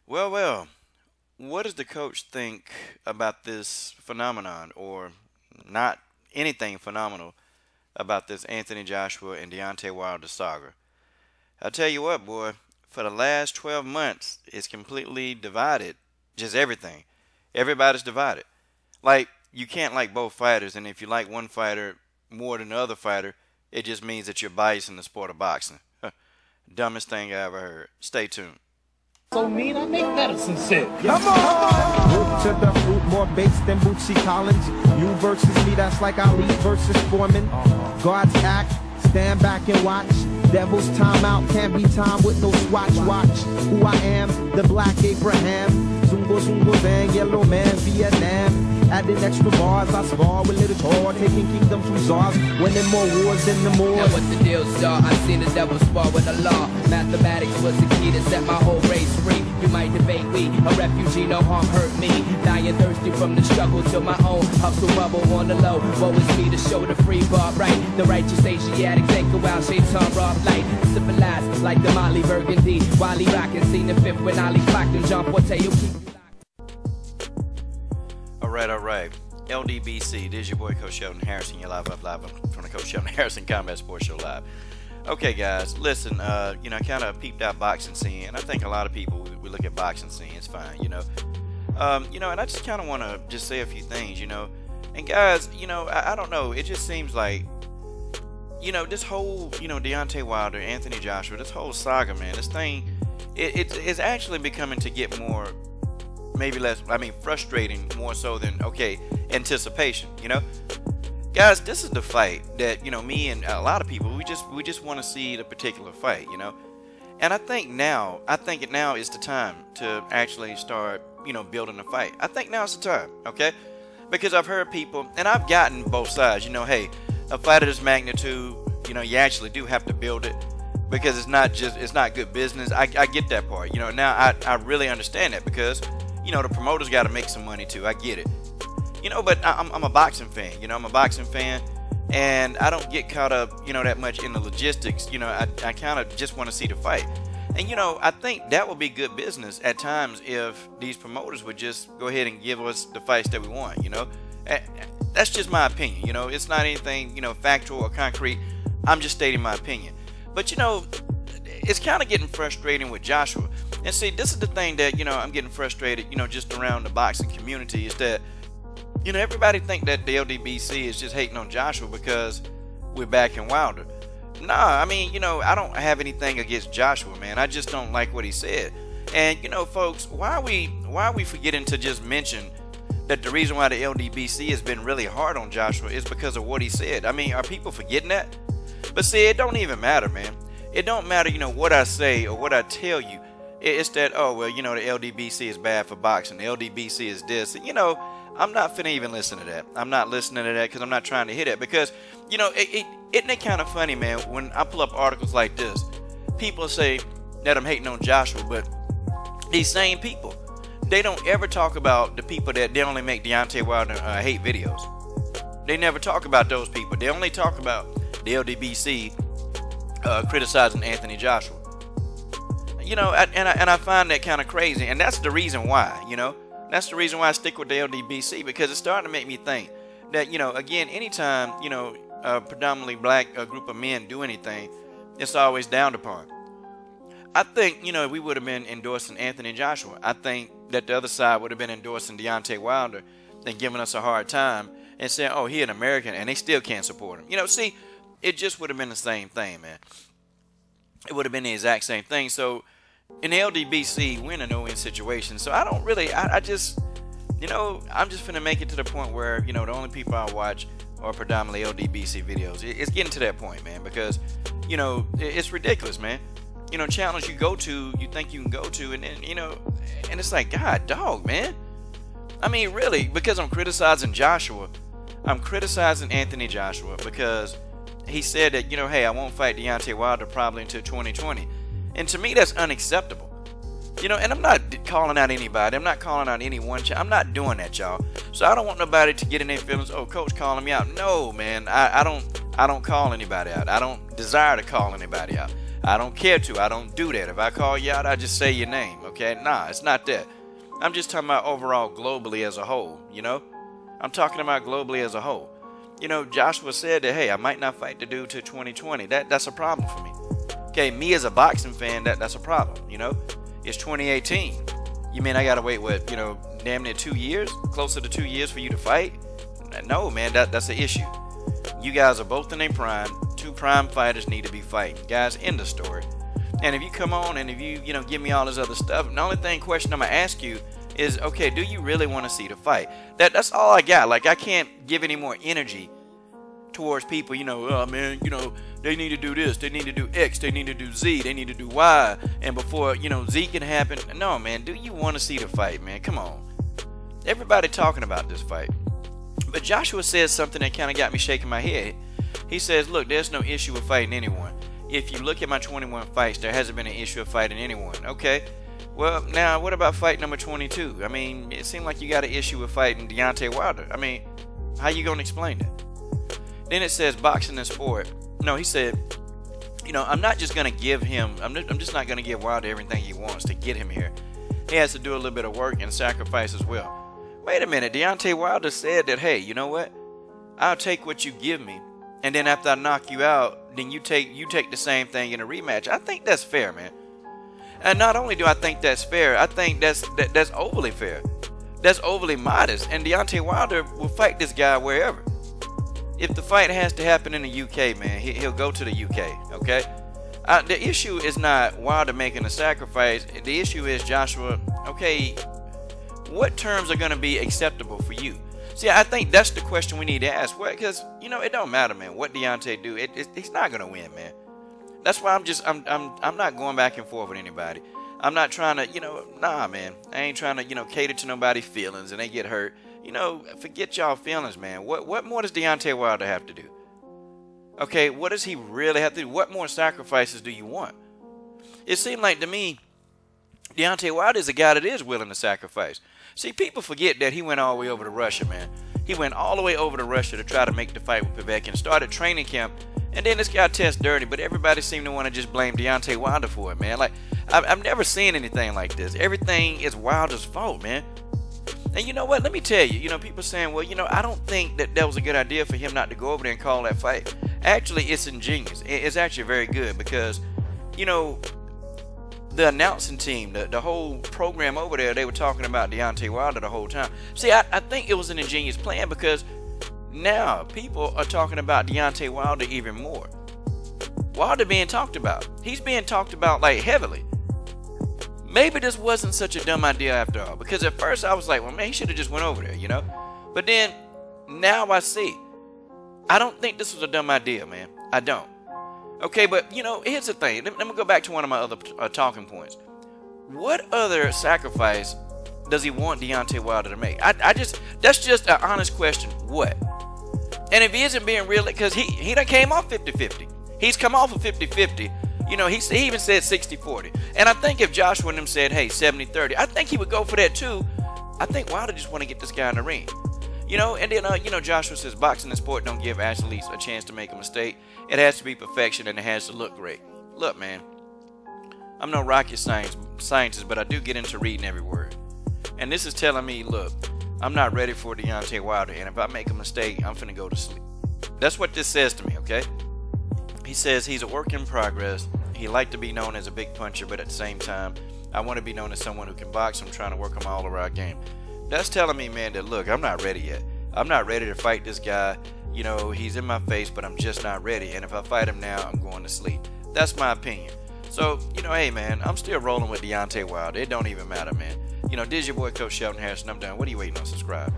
Well, what does the coach think about this phenomenon, or not anything phenomenal about this Anthony Joshua and Deontay Wilder saga? I'll tell you what, boy, for the last 12 months, it's completely divided. Just everything. Everybody's divided. Like, you can't like both fighters, and if you like one fighter more than the other fighter, it just means that you're biased in the sport of boxing. Dumbest thing I ever heard. Stay tuned. So mean, I make medicine sick. Come on! Root to the fruit, more base than Bootsy Collins. You versus me, that's like Ali versus Foreman. Guards act, stand back and watch. Devil's timeout, can't be timed with no swatch. Watch who I am, the Black Abraham. Zungo, Zungo, Bang, Yellow Man, Vietnam. Adding extra bars, I spar with little tour, taking kingdoms from czars, winning more wars than the Moors. Now what the deal, star? I seen the devil spar with the law. Mathematics was the key to set my whole race free. You might debate we, a refugee, no harm hurt me. Dying thirsty from the struggle till my own hustle bubble on the low. Woe is me to show the free bar right. The righteous Asiatic take a while, shaitan rob light. Civilized like the Molly Burgundy. Wally rockin', seen the fifth when Ali clocked and John Forte, you keep. All right. LDBC, this is your boy Coach Sheldon Harrison. You're live from the Coach Sheldon Harrison Combat Sports Show Live. Okay, guys, listen, I kind of peeped out boxing scene, and I think a lot of people, we look at boxing scene, it's fine, and I just kind of want to just say a few things, and guys, I don't know, it just seems like, this whole, Deontay Wilder, Anthony Joshua, this whole saga, man, this thing, it's actually becoming to get more, maybe less, frustrating more so than, anticipation, Guys, this is the fight that, me and a lot of people, we just want to see the particular fight, And I think now is the time to actually start, building a fight. I think now is the time, okay? Because I've heard people, and I've gotten both sides, hey, a fight of this magnitude, you actually do have to build it because it's not good business. I get that part, now I really understand that because, the promoters got to make some money too. I get it. But I'm a boxing fan. I'm a boxing fan, and I don't get caught up, that much in the logistics. I kind of just want to see the fight. And, I think that would be good business at times if these promoters would just go ahead and give us the fights that we want, That's just my opinion, It's not anything, factual or concrete. I'm just stating my opinion. But, it's kind of getting frustrating with Joshua. And see, this is the thing that, I'm getting frustrated, just around the boxing community is that, everybody think that the LDBC is just hating on Joshua because we're backing Wilder. Nah, I don't have anything against Joshua, man. I just don't like what he said. And, folks, why are we forgetting to just mention that the reason why the LDBC has been really hard on Joshua is because of what he said? Are people forgetting that? But see, it don't even matter, man. It don't matter, what I say or what I tell you. It's that, the LDBC is bad for boxing. The LDBC is this. I'm not finna even listen to that. I'm not listening to that because I'm not trying to hit it. Because, isn't it kind of funny, man, when I pull up articles like this, people say that I'm hating on Joshua, but these same people, they don't ever talk about the people that they only make Deontay Wilder hate videos. They never talk about those people. They only talk about the LDBC criticizing Anthony Joshua. And I find that kind of crazy, and that's the reason why, That's the reason why I stick with the LDBC, because it's starting to make me think that, again, anytime, a predominantly black group of men do anything, it's always downed upon. I think, we would have been endorsing Anthony Joshua. I think that the other side would have been endorsing Deontay Wilder and giving us a hard time and saying, oh, he an American, and they still can't support him. See, it just would have been the same thing, man. It would have been the exact same thing. So, in the LDBC, we're in a no-win situation. So I don't really, I'm just finna make it to the point where, the only people I watch are predominantly LDBC videos. It's getting to that point, man, because, it's ridiculous, man. Channels you go to, you think you can go to, and then, and it's like, God, dog, man. Really, because I'm criticizing Joshua, I'm criticizing Anthony Joshua because he said that, hey, I won't fight Deontay Wilder probably until 2020. And to me, that's unacceptable. And I'm not calling out anybody. I'm not calling out anyone. I'm not doing that, y'all. So I don't want nobody to get in their feelings. Oh, coach calling me out. No, man. I don't call anybody out. I don't desire to call anybody out. I don't care to. I don't do that. If I call you out, I just say your name, okay? Nah, it's not that. I'm just talking about overall globally as a whole, you know? I'm talking about globally as a whole. You know, Joshua said that, hey, I might not fight the dude till 2020. That's a problem for me. Okay, me as a boxing fan, that's a problem, you know? It's 2018. You mean I gotta wait, what, you know, damn near 2 years? Closer to 2 years for you to fight? No, man, that's an issue. You guys are both in their prime. Two prime fighters need to be fighting. Guys, end the story. And if you come on and if you know, give me all this other stuff, the only question I'm gonna ask you is, okay, do you really want to see the fight? That's all I got. Like, I can't give any more energy towards people, you know, oh man, you know, they need to do this, they need to do X, they need to do Z, they need to do Y, and before, you know, Z can happen. No, man, do you want to see the fight, man? Come on. Everybody talking about this fight. But Joshua says something that kind of got me shaking my head. He says, look, there's no issue with fighting anyone. If you look at my 21 fights, there hasn't been an issue of fighting anyone. Okay. Well, now, what about fight number 22? I mean, it seemed like you got an issue with fighting Deontay Wilder. I mean, how you going to explain that? Then it says boxing and sport. No, he said, you know, I'm not just going to give him, I'm just not going to give Wilder everything he wants to get him here. He has to do a little bit of work and sacrifice as well. Wait a minute, Deontay Wilder said that, hey, you know what? I'll take what you give me, and then after I knock you out, then you take the same thing in a rematch. I think that's fair, man. And not only do I think that's fair, I think that's overly fair. That's overly modest. And Deontay Wilder will fight this guy wherever. If the fight has to happen in the UK, man, he'll go to the UK, okay? The issue is not Wilder making a sacrifice. The issue is, Joshua, okay, what terms are going to be acceptable for you? See, I think that's the question we need to ask. Because, you know, it don't matter, man, what Deontay do. He's not going to win, man. That's why I'm not going back and forth with anybody. I'm not trying to, you know, nah, man. I ain't trying to, you know, cater to nobody's feelings and they get hurt. You know, forget y'all feelings, man. What more does Deontay Wilder have to do? Okay, what does he really have to do? What more sacrifices do you want? It seemed like to me, Deontay Wilder is a guy that is willing to sacrifice. See, people forget that he went all the way over to Russia, man. He went all the way over to Russia to try to make the fight with Povetkin, started training camp, and then this guy tests dirty, but everybody seemed to want to just blame Deontay Wilder for it, man. Like, I've never seen anything like this. Everything is Wilder's fault, man. And you know what? Let me tell you, you know, people saying, well, you know, I don't think that was a good idea for him not to go over there and call that fight. Actually, it's ingenious. It's actually very good because, you know, the announcing team, the whole program over there, they were talking about Deontay Wilder the whole time. See, I think it was an ingenious plan because now people are talking about Deontay Wilder even more. Wilder being talked about. He's being talked about, like, heavily. Maybe this wasn't such a dumb idea after all. Because at first I was like, well, man, he should have just went over there, you know? But then, now I see. I don't think this was a dumb idea, man. I don't. Okay, but, you know, here's the thing. Let me go back to one of my other talking points. What other sacrifice does he want Deontay Wilder to make? That's just an honest question. What? And if he isn't being real, because he done came off 50-50. He's come off of 50-50. You know, he even said 60-40. And I think if Joshua and him said, hey, 70-30, I think he would go for that too. I think Wilder just want to get this guy in the ring. You know, and then, you know, Joshua says boxing and sport don't give athletes a chance to make a mistake. It has to be perfection and it has to look great. Look, man, I'm no rocket scientist, but I do get into reading every word. And this is telling me, look, I'm not ready for Deontay Wilder, and if I make a mistake, I'm finna go to sleep. That's what this says to me, okay? He says he's a work in progress. He liked to be known as a big puncher, but at the same time, I want to be known as someone who can box. I'm trying to work on my all-around game. That's telling me, man, that look, I'm not ready yet. I'm not ready to fight this guy. You know, he's in my face, but I'm just not ready. And if I fight him now, I'm going to sleep. That's my opinion. So, you know, hey, man, I'm still rolling with Deontay Wilder. It don't even matter, man. You know, this is your boy, Coach Sheldon Harrison. I'm done. What are you waiting on? Subscribe.